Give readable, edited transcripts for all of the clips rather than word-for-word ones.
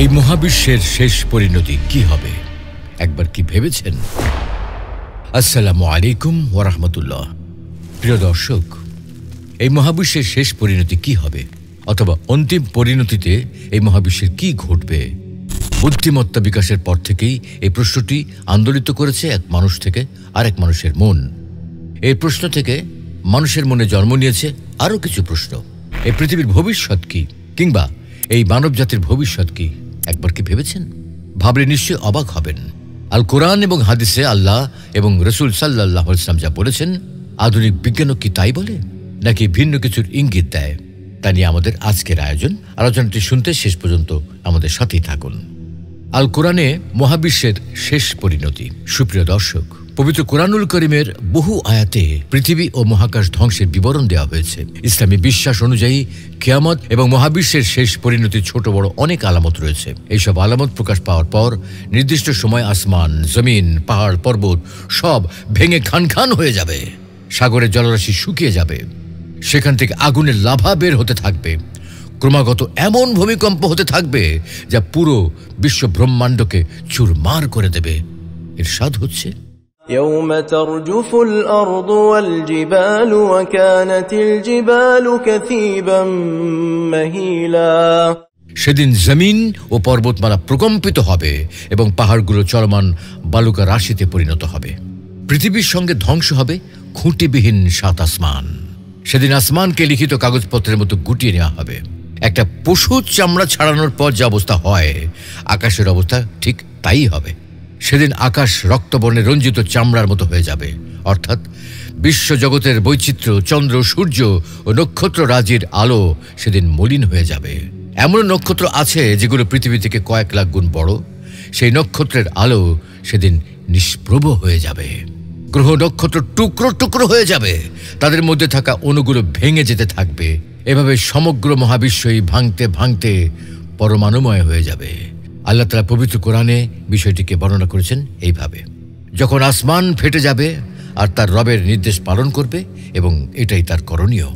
এই মহাবিশ্বের শেষ পরিণতি কি হবে একবার কি ভেবেছেন? আসসালামু আলাইকুম ওয়া রাহমাতুল্লাহ। প্রিয় দর্শক, এই মহাবিশ্বের শেষ পরিণতি কি হবে অথবা অন্তিম পরিণতিতে এই মহাবিশ্বের কি ঘটবে? বুদ্ধিমত্তা বিকাশের পর থেকেই এই প্রশ্নটি আন্দোলিত করেছে এক মানুষ থেকে আরেক মানুষের মন। এই প্রশ্ন থেকে মানুষের মনে জন্ম নিয়েছে আরও কিছু প্রশ্ন। এই পৃথিবীর ভবিষ্যৎ কি, কিংবা এই মানব জাতির ভবিষ্যৎ কি একবার কি ভেবেছেন? ভাবলে নিশ্চয়ই অবাক হবেন। আল কোরআন এবং হাদিসে আল্লাহ এবং রসুল সাল্লাল্লাহু আলাইহি ওয়াসাল্লাম যা বলেছেন, আধুনিক বিজ্ঞানও কি তাই বলে, নাকি ভিন্ন কিছুর ইঙ্গিত দেয়? তা নিয়ে আমাদের আজকের আলোচনাটি শুনতে শেষ পর্যন্ত আমাদের সাথেই থাকুন। আল কোরআনে মহাবিশ্বের শেষ পরিণতি। সুপ্রিয় দর্শক, পবিত্র কোরআনুল করিমের বহু আয়াতে পৃথিবী ও মহাকাশ ধ্বংসের বিবরণ দেওয়া হয়েছে। ইসলামী বিশ্বাস অনুযায়ী কিয়ামত এবং মহাবিশ্বের শেষ পরিণতির ছোট বড় অনেক আলামত রয়েছে। এইসব আলামত প্রকাশ পাওয়ার পর নির্দিষ্ট সময় আসমান, জমিন, পাহাড়, পর্বত সব ভেঙে খান খান হয়ে যাবে। সাগরের জলরাশি শুকিয়ে যাবে। সেখান থেকে আগুনের লাভা বের হতে থাকবে। ক্রমাগত এমন ভূমিকম্প হতে থাকবে যা পুরো বিশ্ব ব্রহ্মাণ্ডকে চুরমার করে দেবে। ইরশাদ হচ্ছে, يوم ترجف الأرض والجبال وكانت الجبال كثيبا مهيلا। সেদিন জমিন ও পর্বতমালা প্রকম্পিত হবে এবং পাহাড়গুলো চলমান বালুকা রাশিতে পরিণত হবে। পৃথিবীর সঙ্গে ধ্বংস হবে খুঁটিবিহীন সাত আসমান। সেদিন আসমানকে লিখিত কাগজপত্রের মতো গুটিয়ে নেওয়া হবে। একটা পশুর চামড়া ছাড়ানোর পর যে অবস্থা হয়, আকাশের অবস্থা ঠিক তাই হবে। সেদিন আকাশ রক্তবর্ণে রঞ্জিত চামড়ার মতো হয়ে যাবে। অর্থাৎ বিশ্বজগতের বৈচিত্র্য, চন্দ্র, সূর্য ও নক্ষত্র রাজির আলো সেদিন মলিন হয়ে যাবে। এমন নক্ষত্র আছে যেগুলো পৃথিবী থেকে কয়েক লাখ গুণ বড়। সেই নক্ষত্রের আলো সেদিন নিষ্প্রভ হয়ে যাবে। গ্রহ নক্ষত্র টুকরো টুকরো হয়ে যাবে। তাদের মধ্যে থাকা অণুগুলো ভেঙে যেতে থাকবে। এভাবে সমগ্র মহাবিশ্বই ভাঙতে ভাঙতে পরমাণুময় হয়ে যাবে। আল্লাহ তাআলা পবিত্র কোরআনে বিষয়টিকে বর্ণনা করেছেন এইভাবে, যখন আসমান ফেটে যাবে আর তার রবের নির্দেশ পালন করবে, এবং এটাই তার করণীয়।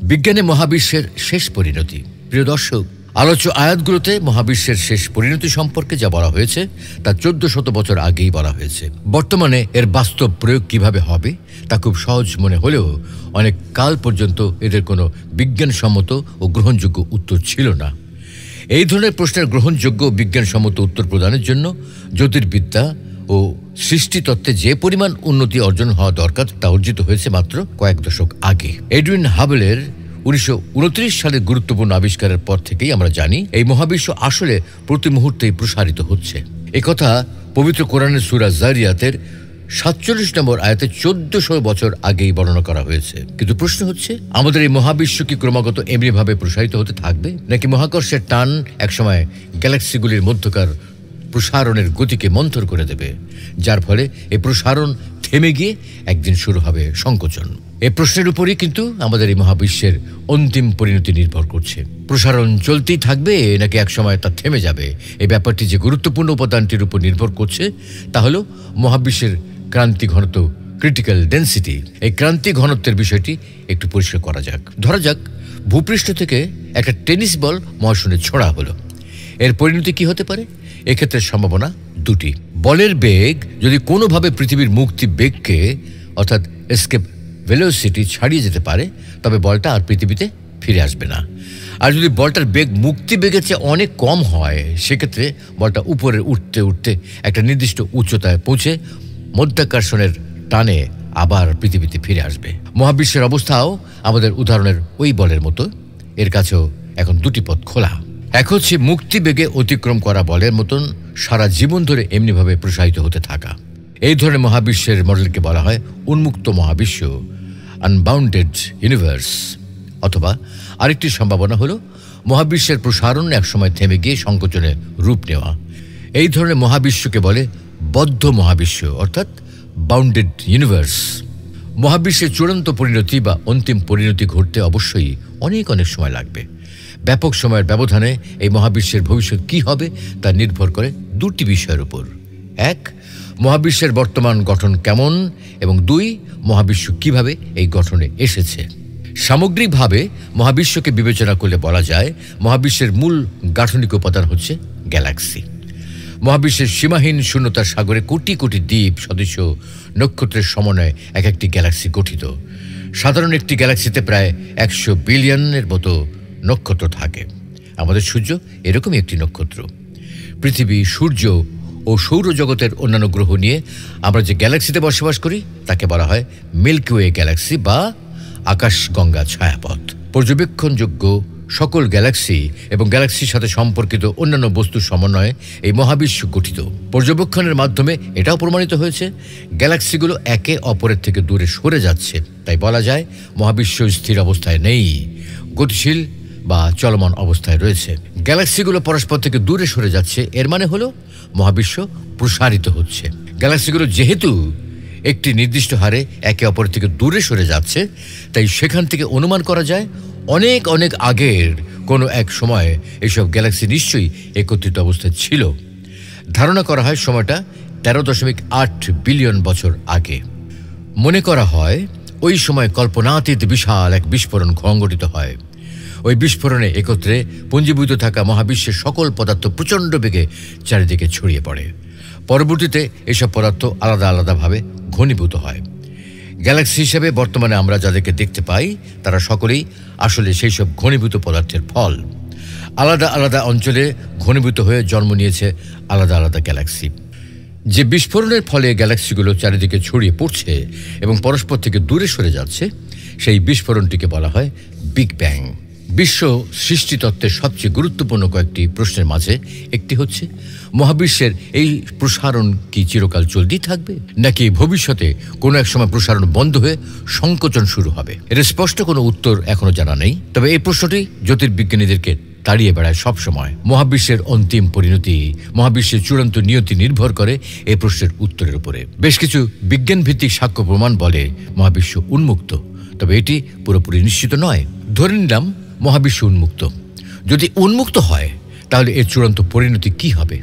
বিজ্ঞানে মহাবিশ্বের শেষ পরিণতি। প্রিয় দর্শক, আলোচ্য আয়াতগুলোতে মহাবিশ্বের শেষ পরিণতি সম্পর্কে যা বলা হয়েছে তা 1400 বছর আগেই বলা হয়েছে। বর্তমানে এর বাস্তব প্রয়োগ কিভাবে হবে তা খুব সহজ মনে হলেও অনেক কাল পর্যন্ত এদের কোনো বিজ্ঞানসম্মত ও গ্রহণযোগ্য উত্তর ছিল না। এই ধরনের প্রশ্নের গ্রহণযোগ্য বিজ্ঞানসম্মত উত্তর প্রদানের জন্য জ্যোতির্বিদ্যা ও সৃষ্টিতত্ত্বে যে পরিমাণ উন্নতি অর্জন হওয়া দরকার তা অর্জিত হয়েছে মাত্র কয়েক দশক আগে। এডউইন হাবলের 1929 সালের গুরুত্বপূর্ণ আবিষ্কারের পর থেকেই আমরা জানি এই মহাবিশ্ব আসলে প্রতি মুহূর্তেই প্রসারিত হচ্ছে। একথা পবিত্র কোরআনের সূরা যারিয়াতের 47 নম্বর আয়াতে 1400 বছর আগেই বর্ণনা করা হয়েছে। কিন্তু প্রশ্ন হচ্ছে, আমাদের এই মহাবিশ্ব কি ক্রমাগত এমনিভাবে প্রসারিত হতে থাকবে, নাকি মহাকর্ষের টান একসময় গ্যালাক্সিগুলির মধ্যকার প্রসারণের গতিকে মন্থর করে দেবে, যার ফলে এই প্রসারণ থেমে গিয়ে একদিন শুরু হবে সংকোচন? এই প্রশ্নের উপরই কিন্তু আমাদের এই মহাবিশ্বের অন্তিম পরিণতি নির্ভর করছে। প্রসারণ চলতেই থাকবে নাকি একসময় তা থেমে যাবে? এই ব্যাপারটি যে গুরুত্বপূর্ণ উপাদানটির উপর নির্ভর করছে তা হলো মহাবিশ্বের ক্রান্তি ঘনত্ব, ক্রিটিক্যাল ডেন্সিটি। এই ক্রান্তি ঘনত্বের বিষয়টি একটু পরিষ্কার করা যাক। ধরা যাক ভূপৃষ্ঠ থেকে একটা টেনিস বল মহাশূন্যে ছোড়া হলো। এর পরিণতি কি হতে পারে? এক্ষেত্রে সম্ভাবনা দুটি। বলের বেগ যদি কোনোভাবে পৃথিবীর মুক্তি বেগকে অর্থাৎ এসকেপ ভেলোসিটি ছাড়িয়ে যেতে পারে, তবে বলটা আর পৃথিবীতে ফিরে আসবে না। আর যদি বলটার বেগ মুক্তি বেগের চেয়ে অনেক কম হয়, সেক্ষেত্রে বলটা উপরে উঠতে উঠতে একটা নির্দিষ্ট উচ্চতায় পৌঁছে মধ্যাকর্ষণের টানে আবার পৃথিবীতে ফিরে আসবে। মহাবিশ্বের অবস্থাও আমাদের উদাহরণের ওই বলের মতো। এর কাছেও এখন দুটি পথ খোলা। এক হচ্ছে মুক্তি বেগে অতিক্রম করা বলের মতন সারা জীবন ধরে এমনিভাবে প্রসারিত হতে থাকা। এই ধরনের মহাবিশ্বের মডেলকে বলা হয় উন্মুক্ত মহাবিশ্ব, আনবাউন্ডেড ইউনিভার্স। অথবা আরেকটি সম্ভাবনা হলো মহাবিশ্বের প্রসারণ একসময় থেমে গিয়ে সংকোচনে রূপ নেওয়া। এই ধরনের মহাবিশ্বকে বলে বদ্ধ মহাবিশ্ব, অর্থাৎ বাউন্ডেড ইউনিভার্স। মহাবিশ্বের চূড়ান্ত পরিণতি বা অন্তিম পরিণতি ঘটতে অবশ্যই অনেক সময় লাগবে। ব্যাপক সময়ের ব্যবধানে এই মহাবিশ্বের ভবিষ্যৎ কী হবে তা নির্ভর করে দুটি বিষয়ের উপর। এক, মহাবিশ্বের বর্তমান গঠন কেমন, এবং দুই, মহাবিশ্ব কিভাবে এই গঠনে এসেছে। সামগ্রিকভাবে মহাবিশ্বকে বিবেচনা করলে বলা যায় মহাবিশ্বের মূল গাঠনিক উপাদান হচ্ছে গ্যালাক্সি। মহাবিশ্বের সীমাহীন শূন্যতার সাগরে কোটি কোটি দ্বীপ সদৃশ্য নক্ষত্রের সমন্বয়ে এক একটি গ্যালাক্সি গঠিত। সাধারণ একটি গ্যালাক্সিতে প্রায় 100 বিলিয়নের মতো নক্ষত্র থাকে। আমাদের সূর্য এরকমই একটি নক্ষত্র। পৃথিবী, সূর্য ও সৌরজগতের অন্যান্য গ্রহ নিয়ে আমরা যে গ্যালাক্সিতে বসবাস করি তাকে বলা হয় মিল্কি ওয়ে গ্যালাক্সি বা আকাশগঙ্গা ছায়াপথ। পর্যবেক্ষণযোগ্য সকল গ্যালাক্সি এবং গ্যালাক্সির সাথে সম্পর্কিত অন্যান্য বস্তুর সমন্বয়ে এই মহাবিশ্ব গঠিত। পর্যবেক্ষণের মাধ্যমে এটাও প্রমাণিত হয়েছে গ্যালাক্সিগুলো একে অপরের থেকে দূরে সরে যাচ্ছে। তাই বলা যায় মহাবিশ্ব স্থির অবস্থায় নেই, গতিশীল বা চলমান অবস্থায় রয়েছে। গ্যালাক্সিগুলো পরস্পর থেকে দূরে সরে যাচ্ছে, এর মানে হলো মহাবিশ্ব প্রসারিত হচ্ছে। গ্যালাক্সিগুলো যেহেতু একটি নির্দিষ্ট হারে একে অপর থেকে দূরে সরে যাচ্ছে, তাই সেখান থেকে অনুমান করা যায় অনেক অনেক আগের কোনো এক সময়ে এইসব গ্যালাক্সি নিশ্চয়ই একত্রিত অবস্থায় ছিল। ধারণা করা হয় সময়টা 13.8 বিলিয়ন বছর আগে। মনে করা হয় ওই সময় কল্পনাতীত বিশাল এক বিস্ফোরণ সংঘটিত হয়। ওই বিস্ফোরণে একত্রে পুঞ্জীভূত থাকা মহাবিশ্বের সকল পদার্থ প্রচণ্ড বেগে চারিদিকে ছড়িয়ে পড়ে। পরবর্তীতে এসব পদার্থ আলাদা আলাদাভাবে ঘনীভূত হয়। গ্যালাক্সি হিসেবে বর্তমানে আমরা যাদেরকে দেখতে পাই তারা সকলেই আসলে সেই সব ঘনীভূত পদার্থের ফল। আলাদা আলাদা অঞ্চলে ঘনীভূত হয়ে জন্ম নিয়েছে আলাদা আলাদা গ্যালাক্সি। যে বিস্ফোরণের ফলে গ্যালাক্সিগুলো চারিদিকে ছড়িয়ে পড়ছে এবং পরস্পর থেকে দূরে সরে যাচ্ছে, সেই বিস্ফোরণটিকে বলা হয় বিগ ব্যাং। বিশ্ব সৃষ্টিতত্ত্বের সবচেয়ে গুরুত্বপূর্ণ কয়েকটি প্রশ্নের মাঝে একটি হচ্ছে, মহাবিশ্বের এই প্রসারণ কি চিরকাল চলতেই থাকবে, নাকি ভবিষ্যতে কোনো এক সময় প্রসারণ বন্ধ হয়ে সংকোচন শুরু হবে? এর স্পষ্ট কোনো উত্তর এখনো জানা নেই। তবে এই প্রশ্নটি জ্যোতির্বিজ্ঞানীদেরকে তাড়িয়ে বেড়ায় সবসময়। মহাবিশ্বের অন্তিম পরিণতি, মহাবিশ্বের চূড়ান্ত নিয়তি নির্ভর করে এই প্রশ্নের উত্তরের উপরে। বেশ কিছু বিজ্ঞানভিত্তিক সাক্ষ্য প্রমাণ বলে মহাবিশ্ব উন্মুক্ত, তবে এটি পুরোপুরি নিশ্চিত নয়। ধরে নিলাম মহাবিশ্ব উন্মুক্ত। যদি উন্মুক্ত হয় তাহলে এর চূড়ান্ত পরিণতি কি হবে?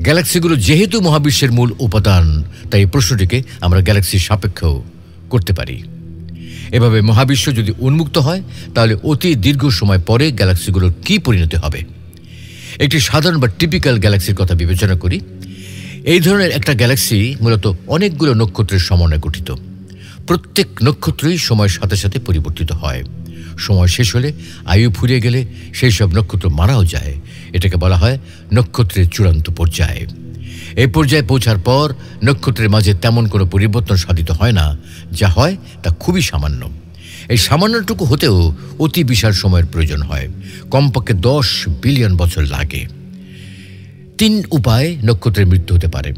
গ্যালাক্সিগুলো যেহেতু মহাবিশ্বের মূল উপাদান, তাই এই প্রশ্নটিকে আমরা গ্যালাক্সির সাপেক্ষেও করতে পারি। এভাবে মহাবিশ্ব যদি উন্মুক্ত হয় তাহলে অতি দীর্ঘ সময় পরে গ্যালাক্সিগুলোর কি পরিণতি হবে? একটি সাধারণ বা টিপিক্যাল গ্যালাক্সির কথা বিবেচনা করি। এই ধরনের একটা গ্যালাক্সি মূলত অনেকগুলো নক্ষত্রের সমন্বয়ে গঠিত। প্রত্যেক নক্ষত্রই সময়ের সাথে সাথে পরিবর্তিত হয়। সময় শেষ হলে, আয়ু ফুরিয়ে গেলে সেই সব নক্ষত্র মারাও যায়। এটাকে বলা হয় নক্ষত্রের চূড়ান্ত পর্যায়ে। এই পর্যায়ে পৌঁছার পর নক্ষত্রের মাঝে তেমন কোনো পরিবর্তন সাধিত হয় না। যা হয় তা খুবই সামান্য। এই সামান্যটুকু হতেও অতি বিশাল সময়ের প্রয়োজন হয়, কমপক্ষে 10 বিলিয়ন বছর লাগে। 3 উপায়ে নক্ষত্রের মৃত্যু হতে পারে: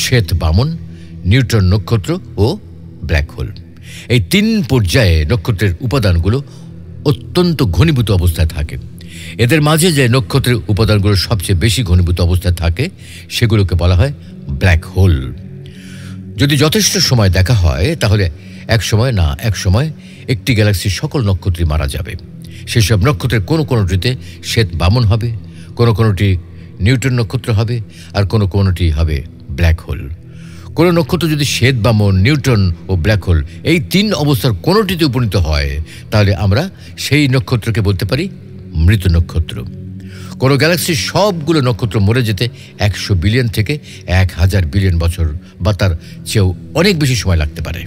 শ্বেত বামন, নিউট্রন নক্ষত্র ও ব্ল্যাক হোল। এই 3 পর্যায়ে নক্ষত্রের উপাদানগুলো অত্যন্ত ঘনীভূত অবস্থায় থাকে। এদের মাঝে যে নক্ষত্রের উপাদানগুলো সবচেয়ে বেশি ঘনীভূত অবস্থায় থাকে সেগুলোকে বলা হয় ব্ল্যাক হোল। যদি যথেষ্ট সময় দেখা হয় তাহলে এক সময় একটি গ্যালাক্সির সকল নক্ষত্রই মারা যাবে। সেসব নক্ষত্রের কোনো কোনোটিতে শ্বেত বামন হবে, কোনো কোনোটি নিউট্রন নক্ষত্র হবে, আর কোনো কোনোটি হবে ব্ল্যাক হোল। কোনো নক্ষত্র যদি শ্বেত বামন, নিউট্রন ও ব্ল্যাক হোল এই 3 অবস্থার কোনোটিতে উপনীত হয় তাহলে আমরা সেই নক্ষত্রকে বলতে পারি মৃত নক্ষত্র। কোনো গ্যালাক্সির সবগুলো নক্ষত্র মরে যেতে 100 বিলিয়ন থেকে 1000 বিলিয়ন বছর বা তার চেয়েও অনেক বেশি সময় লাগতে পারে।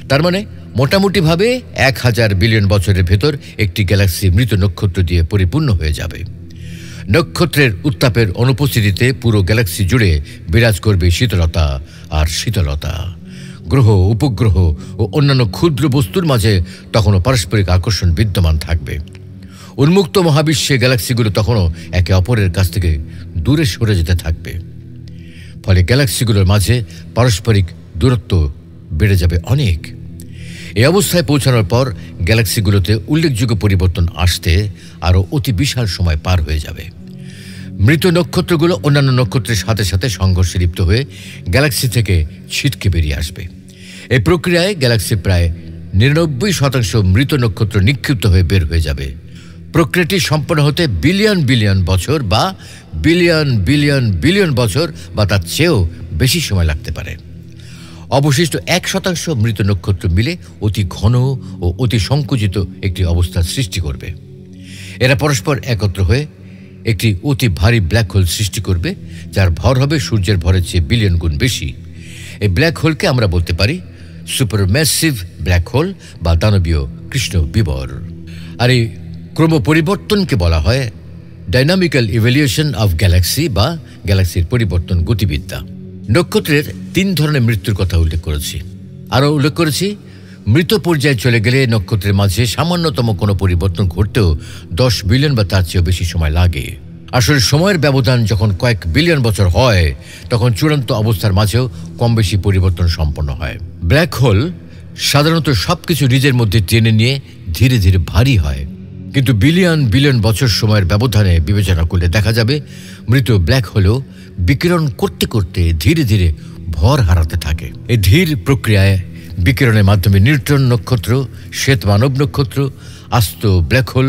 তার মানে মোটামুটিভাবে 1000 বিলিয়ন বছরের ভেতর একটি গ্যালাক্সি মৃত নক্ষত্র দিয়ে পরিপূর্ণ হয়ে যাবে। নক্ষত্রের উত্তাপের অনুপস্থিতিতে পুরো গ্যালাক্সি জুড়ে বিরাজ করবে শীতলতা আর শীতলতা। গ্রহ, উপগ্রহ ও অন্যান্য ক্ষুদ্র বস্তুর মাঝে তখনও পারস্পরিক আকর্ষণ বিদ্যমান থাকবে। উন্মুক্ত মহাবিশ্বে গ্যালাক্সিগুলো তখনও একে অপরের কাছ থেকে দূরে সরে যেতে থাকবে। ফলে গ্যালাক্সিগুলোর মাঝে পারস্পরিক দূরত্ব বেড়ে যাবে অনেক। এই অবস্থায় পৌঁছানোর পর গ্যালাক্সিগুলোতে উল্লেখযোগ্য পরিবর্তন আসতে আরও অতি বিশাল সময় পার হয়ে যাবে। মৃত নক্ষত্রগুলো অন্যান্য নক্ষত্রের সাথে সাথে সংঘর্ষে লিপ্ত হয়ে গ্যালাক্সি থেকে ছিটকে বেরিয়ে আসবে। এই প্রক্রিয়ায় গ্যালাক্সির প্রায় 99% মৃত নক্ষত্র নিক্ষিপ্ত হয়ে বের হয়ে যাবে। প্রক্রিয়াটি সম্পন্ন হতে বিলিয়ন বিলিয়ন বছর বা বিলিয়ন বিলিয়ন বিলিয়ন বছর বা তার চেয়েও বেশি সময় লাগতে পারে। অবশিষ্ট 1% মৃত নক্ষত্র মিলে অতি ঘন ও অতি সংকুচিত একটি অবস্থার সৃষ্টি করবে। এরা পরস্পর একত্র হয়ে একটি অতি ভারী ব্ল্যাক হোল সৃষ্টি করবে, যার ভর হবে সূর্যের ভরের চেয়ে বিলিয়ন গুণ বেশি। এই ব্ল্যাক হোলকে আমরা বলতে পারি সুপারম্যাসিভ ব্ল্যাক হোল বা দানবীয় কৃষ্ণ বিবর। আর এই ক্রম পরিবর্তনকে বলা হয় ডাইনামিক্যাল ইভ্যালুয়েশন অফ গ্যালাক্সি বা গ্যালাক্সির পরিবর্তন গতিবিদ্যা। নক্ষত্রের 3 ধরনের মৃত্যুর কথা উল্লেখ করেছি। আরও উল্লেখ করেছি মৃত পর্যায়ে চলে গেলে নক্ষত্রের মাঝে সামান্যতম কোনো পরিবর্তন ঘটতেও 10 বিলিয়ন বা তার চেয়েও বেশি সময় লাগে। আসলে সময়ের ব্যবধান যখন কয়েক বিলিয়ন বছর হয়, তখন চূড়ান্ত অবস্থার মাঝেও কম বেশি পরিবর্তন সম্পন্ন হয়। ব্ল্যাক হোল সাধারণত সবকিছু নিজের মধ্যে টেনে নিয়ে ধীরে ধীরে ভারী হয়, কিন্তু বিলিয়ন বিলিয়ন বছর সময়ের ব্যবধানে বিবেচনা করলে দেখা যাবে মৃত ব্ল্যাক হোলও বিকিরণ করতে করতে ধীরে ধীরে ভর হারাতে থাকে। এই ধীর প্রক্রিয়ায় বিকিরণের মাধ্যমে নিউট্রন নক্ষত্র, শ্বেত মানব নক্ষত্র, আস্ত ব্ল্যাক হোল,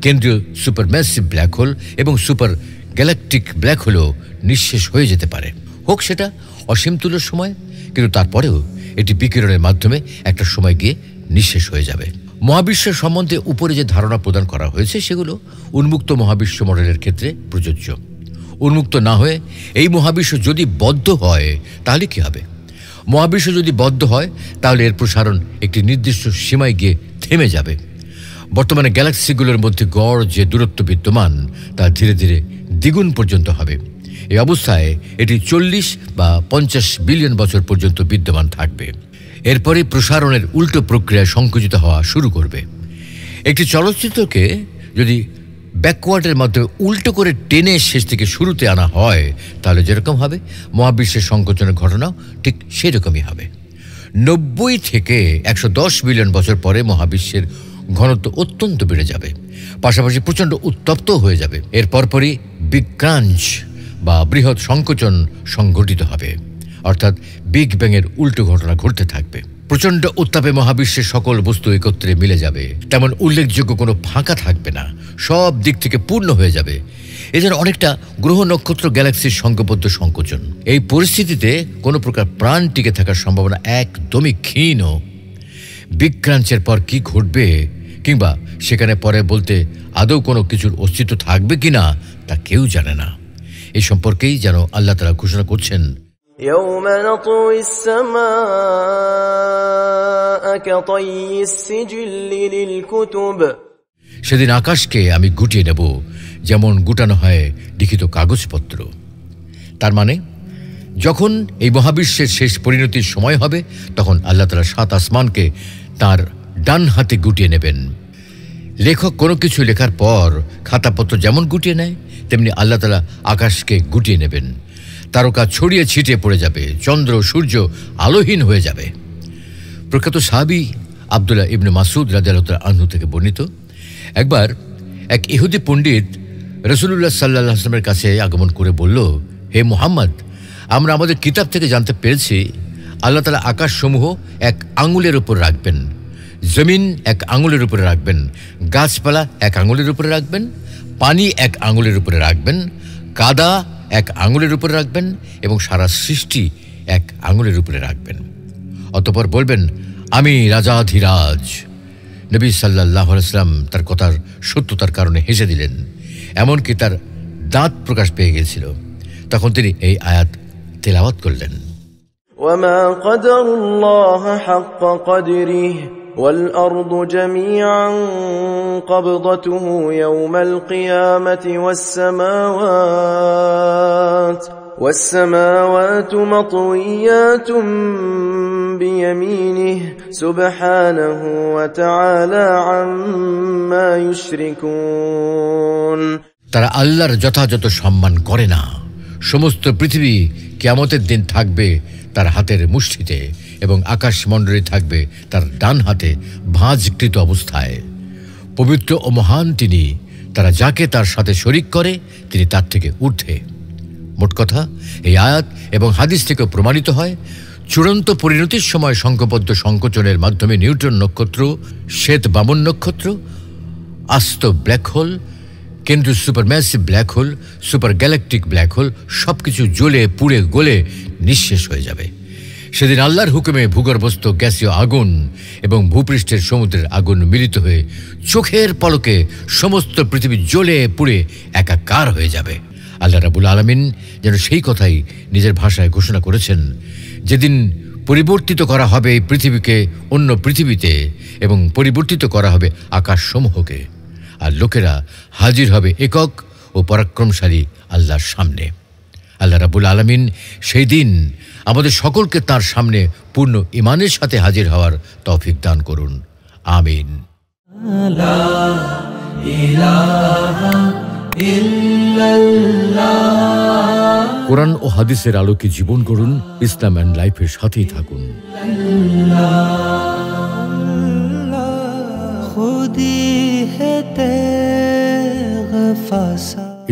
কেন্দ্রীয় সুপারম্যাসিভ ব্ল্যাক হোল এবং সুপার গ্যালাকটিক ব্ল্যাক হোলও নিঃশেষ হয়ে যেতে পারে, হোক সেটা অসীম তুল্য সময়, কিন্তু তারপরেও এটি বিকিরণের মাধ্যমে একটা সময় গিয়ে নিঃশেষ হয়ে যাবে। মহাবিশ্ব সম্বন্ধে উপরে যে ধারণা প্রদান করা হয়েছে সেগুলো উন্মুক্ত মহাবিশ্ব মডেলের ক্ষেত্রে প্রযোজ্য। উন্মুক্ত না হয়ে এই মহাবিশ্ব যদি বদ্ধ হয় তাহলে কি হবে? মহাবিশ্ব যদি বদ্ধ হয় তাহলে এর প্রসারণ একটি নির্দিষ্ট সীমায় গিয়ে থেমে যাবে। বর্তমানে গ্যালাক্সিগুলোর মধ্যে গড় যে দূরত্ব বিদ্যমান তা ধীরে ধীরে দ্বিগুণ পর্যন্ত হবে। এই অবস্থায় এটি 40 বা 50 বিলিয়ন বছর পর্যন্ত বিদ্যমান থাকবে। এরপরে প্রসারণের উল্টো প্রক্রিয়া সংকুচিত হওয়া শুরু করবে। একটি চলচ্চিত্রকে যদি ব্যাকওয়ার্ডের মাধ্যমে উল্টো করে টেনে শেষ থেকে শুরুতে আনা হয় তাহলে যেরকম হবে, মহাবিশ্বের সংকোচনের ঘটনাও ঠিক সেরকমই হবে। 90 থেকে 110 বিলিয়ন বছর পরে মহাবিশ্বের ঘনত্ব অত্যন্ত বেড়ে যাবে, পাশাপাশি প্রচণ্ড উত্তপ্ত হয়ে যাবে। এর পরপরই বিগ ক্রাঞ্চ বা বৃহৎ সংকোচন সংঘটিত হবে, অর্থাৎ বিগ ব্যাংয়ের উল্টো ঘটনা ঘটতে থাকবে। প্রচণ্ড উত্তাপে মহাবিশ্বের সকল বস্তু একত্রে মিলে যাবে, তেমন উল্লেখযোগ্য কোনো ফাঁকা থাকবে না, সব দিক থেকে পূর্ণ হয়ে যাবে। এছাড়া অনেকটা গ্রহ নক্ষত্র গ্যালাক্সির সংঘবদ্ধ সংকোচন। এই পরিস্থিতিতে কোনো প্রকার প্রাণ টিকে থাকার সম্ভাবনা একদমই ক্ষীণ। বিগ ক্রাঞ্চের পর কি ঘটবে কিংবা সেখানে পরে বলতে আদৌ কোনো কিছুর অস্তিত্ব থাকবে কিনা তা কেউ জানে না। এই সম্পর্কেই যেন আল্লাহ তাআলা ঘোষণা করছেন, يوم نطوي السماء كطي السجل للكتب সেদিন আকাশকে আমি গুটিয়ে নেব যেমন গুটানো হয় লিখিত কাগজপত্র। তার মানে যখন এই মহাবিশ্বের শেষ পরিণতির সময় হবে তখন আল্লাহ তাআলা 7 আসমানকে তার ডান হাতে গুটিয়ে নেবেন। লেখক কোনো কিছু লেখার পর খাতাপত্র যেমন গুটিয়ে নেয় তেমনি আল্লাহ তাআলা আকাশকে গুটিয়ে নেবেন। তারকা ছড়িয়ে ছিটিয়ে পড়ে যাবে, চন্দ্র সূর্য আলোহীন হয়ে যাবে। প্রখ্যাত সাহাবী আব্দুল্লাহ ইবনে মাসউদ রাদিয়াল্লাহু তাআলা আনহু থেকে বর্ণিত, একবার এক ইহুদি পণ্ডিত রাসূলুল্লাহ সাল্লাল্লাহু আলাইহি ওয়াসাল্লামের কাছে আগমন করে বলল, হে মুহাম্মদ, আমরা আমাদের কিতাব থেকে জানতে পেরেছি আল্লাহ তাআলা আকাশসমূহ 1 আঙুলের উপর রাখবেন, জমিন 1 আঙুলের উপরে রাখবেন, গাছপালা 1 আঙুলের উপরে রাখবেন, পানি 1 আঙুলের উপরে রাখবেন, কাদা 1 আঙুলের উপরে রাখবেন এবং সারা সৃষ্টি 1 আঙুলের উপরে রাখবেন। অতঃপর বলবেন, আমি রাজাধিরাজ। নবী সাল্লাল্লাহু আলাইহি ওয়াসাল্লাম তার কথার সত্যতার কারণে হেসে দিলেন, এমনকি তার দাঁত প্রকাশ পেয়ে গিয়েছিল। তখন তিনি এই আয়াত তেলাওয়াত করলেন, وما قدر الله حق قدره والأرض جميعا قبضته يوم القيامة والسماوات مطويات بيمينه سبحانه وتعالى عما يشركون। তারা আল্লাহর যথাযথ সম্মান করে না। সমস্ত পৃথিবী কিয়ামতের দিন থাকবে তার হাতের মুষ্টিতে এবং আকাশমণ্ডলী থাকবে তার ডান হাতে ভাঁজকৃত অবস্থায়। পবিত্র ও মহান তিনি, তারা যাকে তার সাথে শরিক করে তিনি তার থেকে ঊর্ধ্বে। মোট কথা, এই আয়াত এবং হাদিস থেকে প্রমাণিত হয় চূড়ান্ত পরিণতির সময় সংঘবদ্ধ সংকোচনের মাধ্যমে নিউট্রন নক্ষত্র, শ্বেত বামন নক্ষত্র, আস্ত ব্ল্যাক হোল, কেন্দ্রীয় supermassive black hole, super galactic black hole সবকিছু জ্বলে পুড়ে গলে নিঃশেষ হয়ে যাবে। সেদিন আল্লাহর হুকুমে ভূগর্ভস্থ গ্যাসীয় আগুন এবং ভূপৃষ্ঠের সমুদ্রের আগুন মিলিত হয়ে চোখের পলকে সমস্ত পৃথিবী জ্বলে পুড়ে একাকার হয়ে যাবে। আল্লাহ রাব্বুল আলামিন যেন সেই কথাই নিজের ভাষায় ঘোষণা করেছেন, যেদিন পরিবর্তিত করা হবে এই পৃথিবীকে অন্য পৃথিবীতে এবং পরিবর্তিত করা হবে আকাশসমূহকে, আর লোকেরা হাজির হবে একক ও পরাক্রমশালী আল্লাহর সামনে। আল্লাহ রাব্বুল আলামিন সেই দিন আমাদের সকলকে তার সামনে পূর্ণ ঈমানের সাথে হাজির হওয়ার তৌফিক দান করুন। আমিন। কোরআন ও হাদিসের আলোকে জীবন গড়ুন, ইসলাম অ্যান্ড লাইফের সাথেই থাকুন।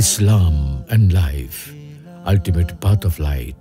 Islam and life, ultimate path of light.